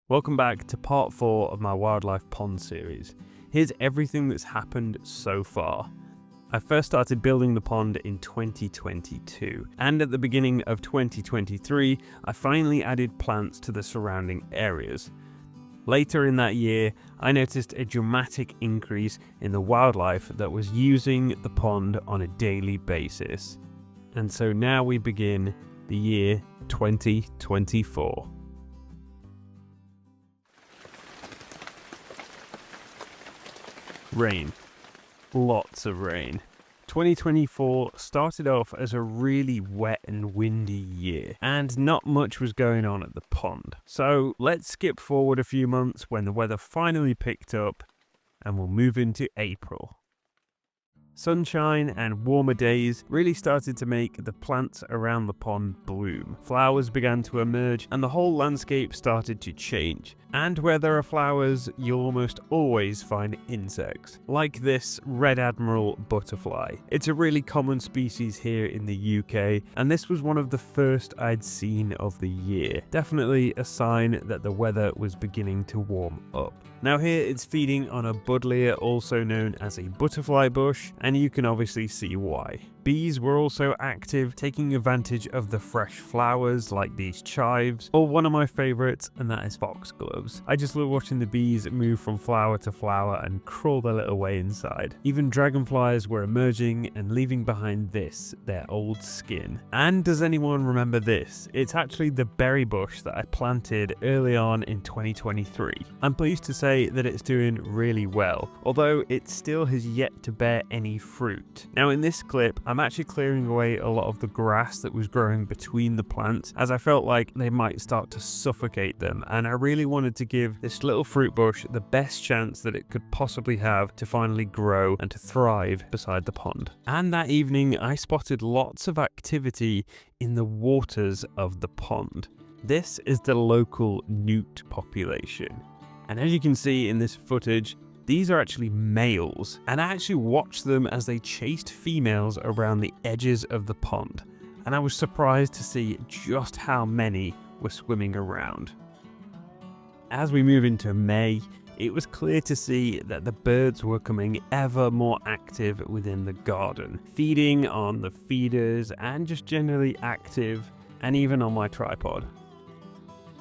Welcome back to part 4 of my wildlife pond series. Here's everything that's happened so far. I first started building the pond in 2022, and at the beginning of 2023, I finally added plants to the surrounding areas. Later in that year, I noticed a dramatic increase in the wildlife that was using the pond on a daily basis. And so now we begin the year 2024. Rain. Lots of rain. 2024 started off as a really wet and windy year, and not much was going on at the pond. So let's skip forward a few months when the weather finally picked up, and we'll move into April. Sunshine and warmer days really started to make the plants around the pond bloom. Flowers began to emerge and the whole landscape started to change. And where there are flowers, you'll almost always find insects, like this red admiral butterfly. It's a really common species here in the UK, and this was one of the first I'd seen of the year. Definitely a sign that the weather was beginning to warm up. Now here it's feeding on a buddleia, also known as a butterfly bush, and you can obviously see why. Bees were also active, taking advantage of the fresh flowers like these chives, or one of my favourites, and that is foxgloves. I just love watching the bees move from flower to flower and crawl their little way inside. Even dragonflies were emerging and leaving behind this, their old skin. And does anyone remember this? It's actually the berry bush that I planted early on in 2023. I'm pleased to say that it's doing really well, although it still has yet to bear any fruit. Now in this clip, I'm actually clearing away a lot of the grass that was growing between the plants, as I felt like they might start to suffocate them, and I really wanted to give this little fruit bush the best chance that it could possibly have to finally grow and to thrive beside the pond. And that evening I spotted lots of activity in the waters of the pond. This is the local newt population, and as you can see in this footage, these are actually males, and I actually watched them as they chased females around the edges of the pond, and I was surprised to see just how many were swimming around. As we move into May, it was clear to see that the birds were becoming ever more active within the garden, feeding on the feeders and just generally active, and even on my tripod.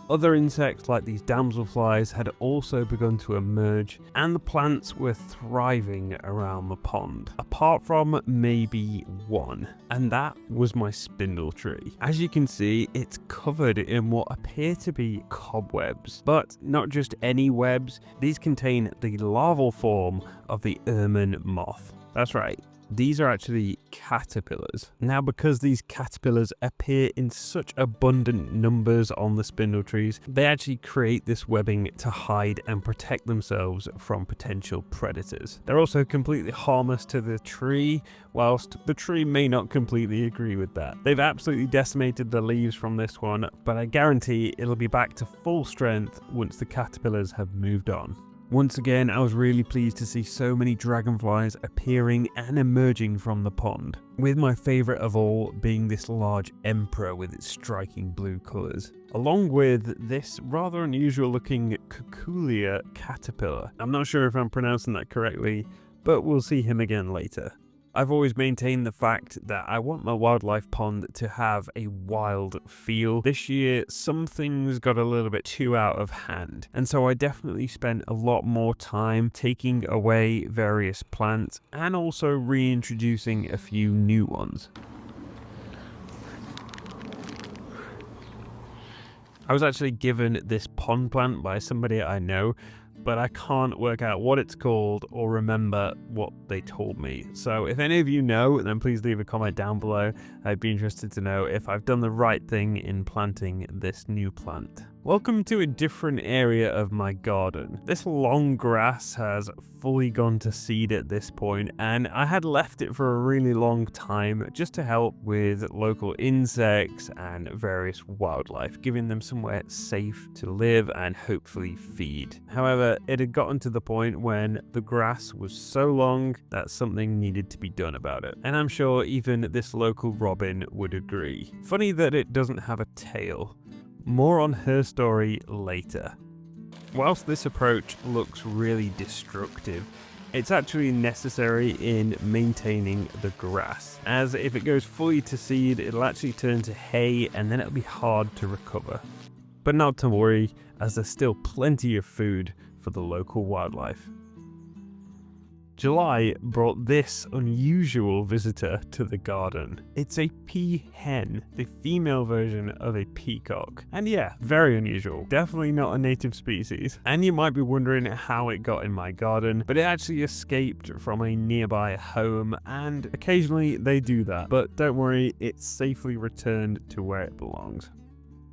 Other insects like these damselflies had also begun to emerge, and the plants were thriving around the pond, apart from maybe one, and that was my spindle tree. As you can see, it's covered in what appear to be cobwebs, but not just any webs. These contain the larval form of the ermine moth. That's right. These are actually caterpillars. Now, because these caterpillars appear in such abundant numbers on the spindle trees, they actually create this webbing to hide and protect themselves from potential predators. They're also completely harmless to the tree, whilst the tree may not completely agree with that. They've absolutely decimated the leaves from this one, but I guarantee it'll be back to full strength once the caterpillars have moved on. Once again, I was really pleased to see so many dragonflies appearing and emerging from the pond, with my favourite of all being this large emperor with its striking blue colours, along with this rather unusual looking Cuculia caterpillar. I'm not sure if I'm pronouncing that correctly, but we'll see him again later. I've always maintained the fact that I want my wildlife pond to have a wild feel. This year, some things got a little bit too out of hand, and so I definitely spent a lot more time taking away various plants and also reintroducing a few new ones. I was actually given this pond plant by somebody I know, but I can't work out what it's called or remember what they told me. So if any of you know, then please leave a comment down below. I'd be interested to know if I've done the right thing in planting this new plant. Welcome to a different area of my garden. This long grass has fully gone to seed at this point, and I had left it for a really long time just to help with local insects and various wildlife, giving them somewhere safe to live and hopefully feed. However, it had gotten to the point when the grass was so long that something needed to be done about it. And I'm sure even this local robin would agree. Funny that it doesn't have a tail. More on her story later. Whilst this approach looks really destructive, it's actually necessary in maintaining the grass, as if it goes fully to seed, it'll actually turn to hay and then it'll be hard to recover. But not to worry, as there's still plenty of food for the local wildlife. July brought this unusual visitor to the garden. It's a peahen, the female version of a peacock. And yeah, very unusual. Definitely not a native species. And you might be wondering how it got in my garden, but it actually escaped from a nearby home, and occasionally they do that. But don't worry, it's safely returned to where it belongs.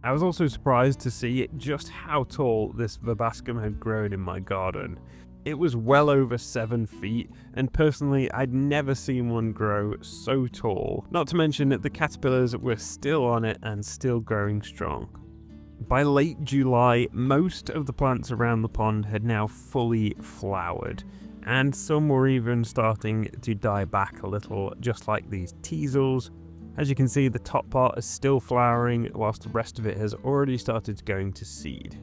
I was also surprised to see just how tall this verbascum had grown in my garden. It was well over 7 feet, and personally I'd never seen one grow so tall, not to mention that the caterpillars were still on it and still growing strong. By late July, most of the plants around the pond had now fully flowered, and some were even starting to die back a little, just like these teasels. As you can see, the top part is still flowering, whilst the rest of it has already started going to seed.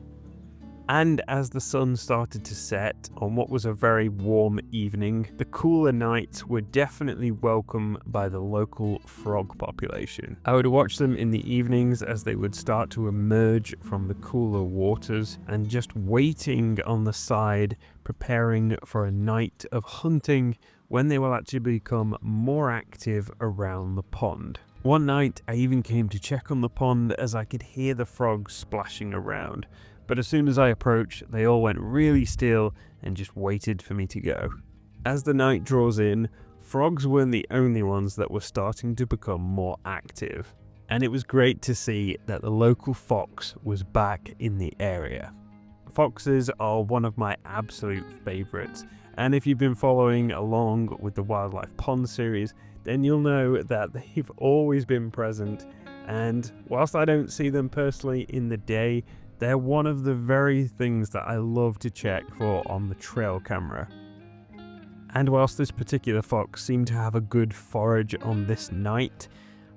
And as the sun started to set on what was a very warm evening, the cooler nights were definitely welcome by the local frog population. I would watch them in the evenings as they would start to emerge from the cooler waters and just waiting on the side, preparing for a night of hunting when they will actually become more active around the pond. One night I even came to check on the pond as I could hear the frogs splashing around. But as soon as I approached, they all went really still and just waited for me to go. As the night draws in, frogs weren't the only ones that were starting to become more active. And it was great to see that the local fox was back in the area. Foxes are one of my absolute favourites, and if you've been following along with the Wildlife Pond series, then you'll know that they've always been present, and whilst I don't see them personally in the day, they're one of the very things that I love to check for on the trail camera. And whilst this particular fox seemed to have a good forage on this night,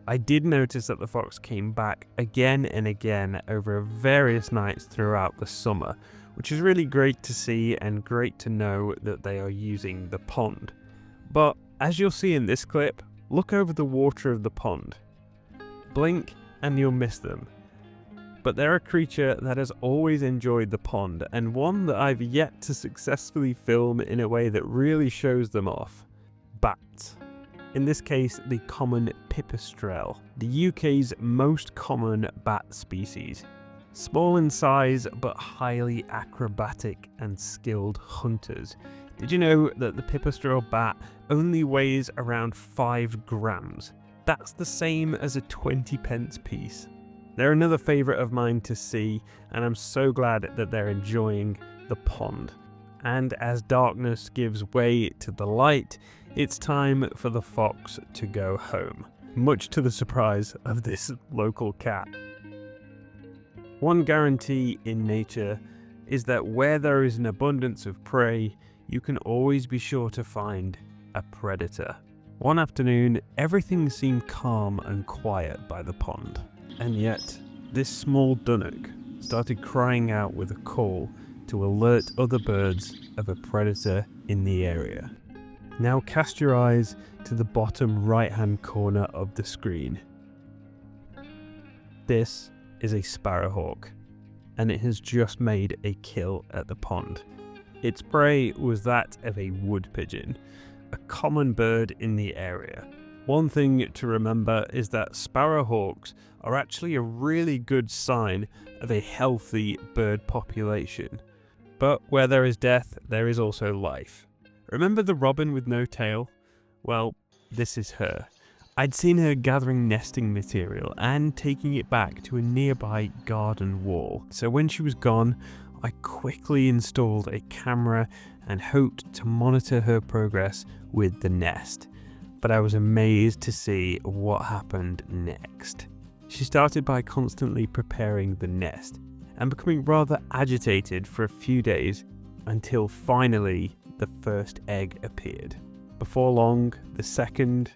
I did notice that the fox came back again and again over various nights throughout the summer, which is really great to see and great to know that they are using the pond. But as you'll see in this clip, look over the water of the pond. Blink and you'll miss them. But they're a creature that has always enjoyed the pond, and one that I've yet to successfully film in a way that really shows them off. Bats. In this case, the common pipistrelle, the UK's most common bat species. Small in size, but highly acrobatic and skilled hunters. Did you know that the pipistrelle bat only weighs around 5 grams? That's the same as a 20p piece. They're another favourite of mine to see, and I'm so glad that they're enjoying the pond. And as darkness gives way to the light, it's time for the fox to go home, much to the surprise of this local cat. One guarantee in nature is that where there is an abundance of prey, you can always be sure to find a predator. One afternoon, everything seemed calm and quiet by the pond. And yet, this small dunnock started crying out with a call to alert other birds of a predator in the area. Now cast your eyes to the bottom right-hand corner of the screen. This is a sparrowhawk, and it has just made a kill at the pond. Its prey was that of a wood pigeon, a common bird in the area. One thing to remember is that sparrowhawks are actually a really good sign of a healthy bird population. But where there is death, there is also life. Remember the robin with no tail? Well, this is her. I'd seen her gathering nesting material and taking it back to a nearby garden wall. So when she was gone, I quickly installed a camera and hoped to monitor her progress with the nest. But I was amazed to see what happened next. She started by constantly preparing the nest and becoming rather agitated for a few days until finally the first egg appeared. Before long, the second,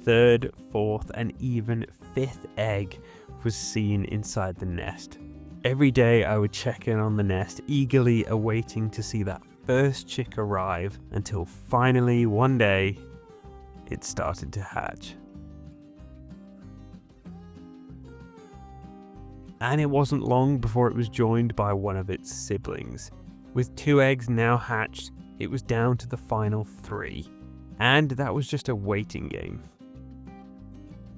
third, fourth, and even fifth egg was seen inside the nest. Every day I would check in on the nest, eagerly awaiting to see that first chick arrive, until finally one day it started to hatch. And it wasn't long before it was joined by one of its siblings. With 2 eggs now hatched, it was down to the final 3, and that was just a waiting game.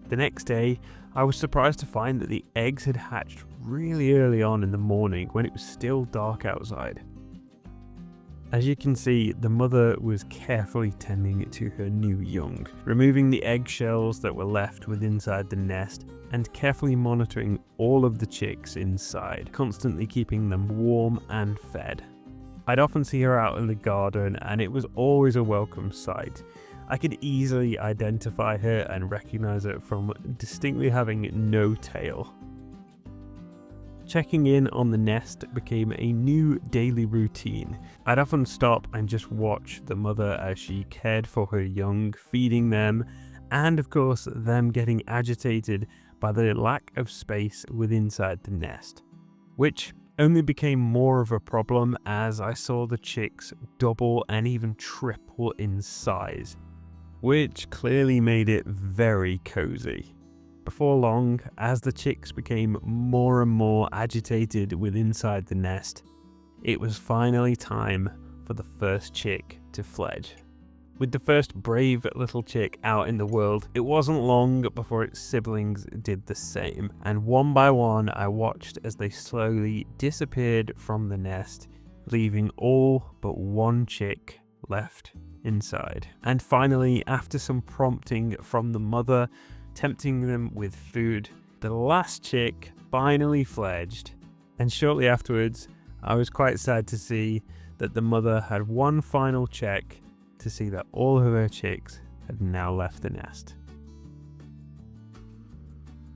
The next day, I was surprised to find that the eggs had hatched really early on in the morning when it was still dark outside. As you can see, the mother was carefully tending to her new young, removing the eggshells that were left inside the nest and carefully monitoring all of the chicks inside, constantly keeping them warm and fed. I'd often see her out in the garden, and it was always a welcome sight. I could easily identify her and recognize her from distinctly having no tail. Checking in on the nest became a new daily routine. I'd often stop and just watch the mother as she cared for her young, feeding them, and of course them getting agitated by the lack of space inside the nest, which only became more of a problem as I saw the chicks double and even triple in size, which clearly made it very cozy. Before long, as the chicks became more and more agitated inside the nest, it was finally time for the first chick to fledge. With the first brave little chick out in the world, it wasn't long before its siblings did the same, and one by one I watched as they slowly disappeared from the nest, leaving all but one chick left inside. And finally, after some prompting from the mother, tempting them with food, the last chick finally fledged, and shortly afterwards I was quite sad to see that the mother had one final check to see that all of her chicks had now left the nest.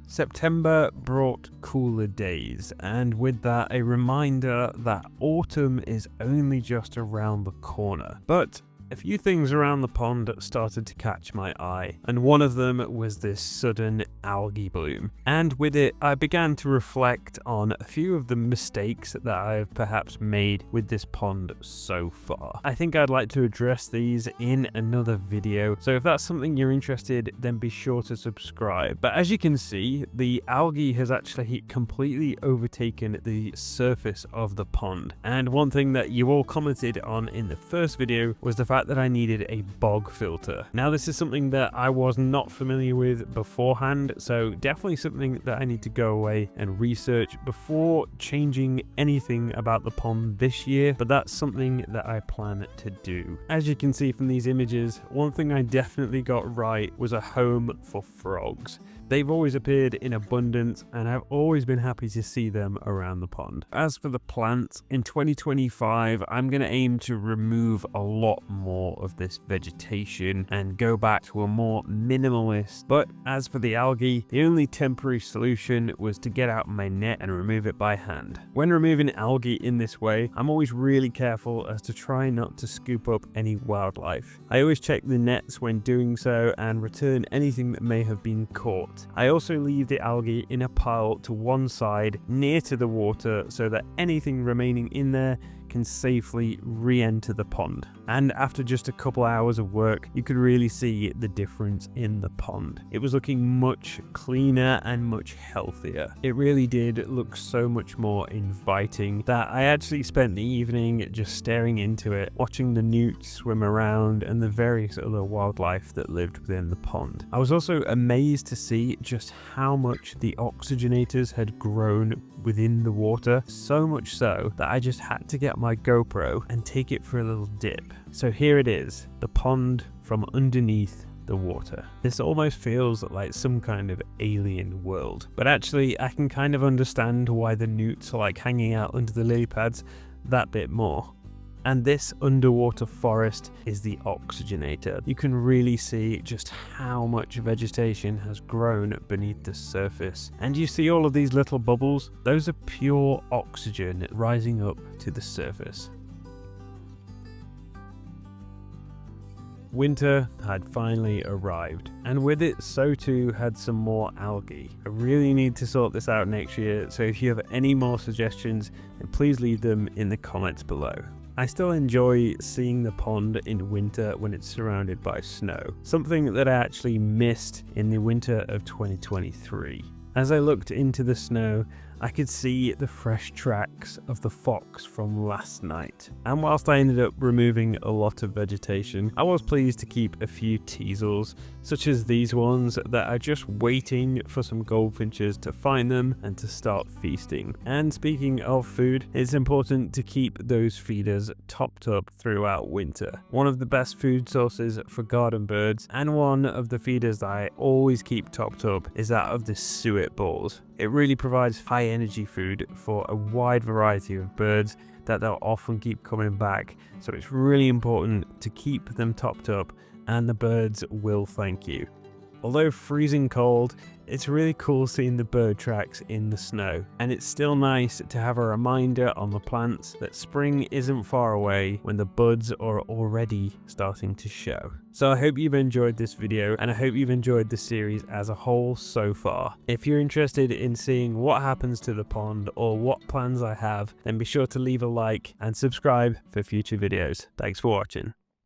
September brought cooler days, and with that a reminder that autumn is only just around the corner. But a few things around the pond started to catch my eye, and one of them was this sudden algae bloom. And with it, I began to reflect on a few of the mistakes that I have perhaps made with this pond so far. I think I'd like to address these in another video, so if that's something you're interested, then be sure to subscribe. But as you can see, the algae has actually completely overtaken the surface of the pond. And one thing that you all commented on in the first video was the fact that I needed a bog filter. Now this is something that I was not familiar with beforehand, so definitely something that I need to go away and research before changing anything about the pond this year, but that's something that I plan to do. As you can see from these images, one thing I definitely got right was a home for frogs. They've always appeared in abundance, and I've always been happy to see them around the pond. As for the plants, in 2025, I'm going to aim to remove a lot more of this vegetation and go back to a more minimalist. But as for the algae, the only temporary solution was to get out my net and remove it by hand. When removing algae in this way, I'm always really careful as to try not to scoop up any wildlife. I always check the nets when doing so and return anything that may have been caught. I also leave the algae in a pile to one side near to the water so that anything remaining in there can safely re-enter the pond. And after just a couple hours of work, you could really see the difference in the pond. It was looking much cleaner and much healthier. It really did look so much more inviting that I actually spent the evening just staring into it, watching the newts swim around and the various other wildlife that lived within the pond. I was also amazed to see just how much the oxygenators had grown within the water, so much so that I just had to get my GoPro and take it for a little dip. So here it is, the pond from underneath the water. This almost feels like some kind of alien world, but actually I can kind of understand why the newts are like hanging out under the lily pads that bit more. And this underwater forest is the oxygenator. You can really see just how much vegetation has grown beneath the surface. And you see all of these little bubbles? Those are pure oxygen rising up to the surface. Winter had finally arrived, and with it, so too had some more algae. I really need to sort this out next year, so if you have any more suggestions, then please leave them in the comments below. I still enjoy seeing the pond in winter when it's surrounded by snow, something that I actually missed in the winter of 2023. As I looked into the snow, I could see the fresh tracks of the fox from last night. And whilst I ended up removing a lot of vegetation, I was pleased to keep a few teasels, such as these ones that are just waiting for some goldfinches to find them and to start feasting. And speaking of food, it's important to keep those feeders topped up throughout winter. One of the best food sources for garden birds, and one of the feeders that I always keep topped up, is that of the suet balls. It really provides high energy food for a wide variety of birds that they'll often keep coming back, so it's really important to keep them topped up and the birds will thank you. Although freezing cold, it's really cool seeing the bird tracks in the snow, and it's still nice to have a reminder on the plants that spring isn't far away when the buds are already starting to show. So I hope you've enjoyed this video, and I hope you've enjoyed the series as a whole so far. If you're interested in seeing what happens to the pond or what plans I have, then be sure to leave a like and subscribe for future videos. Thanks for watching.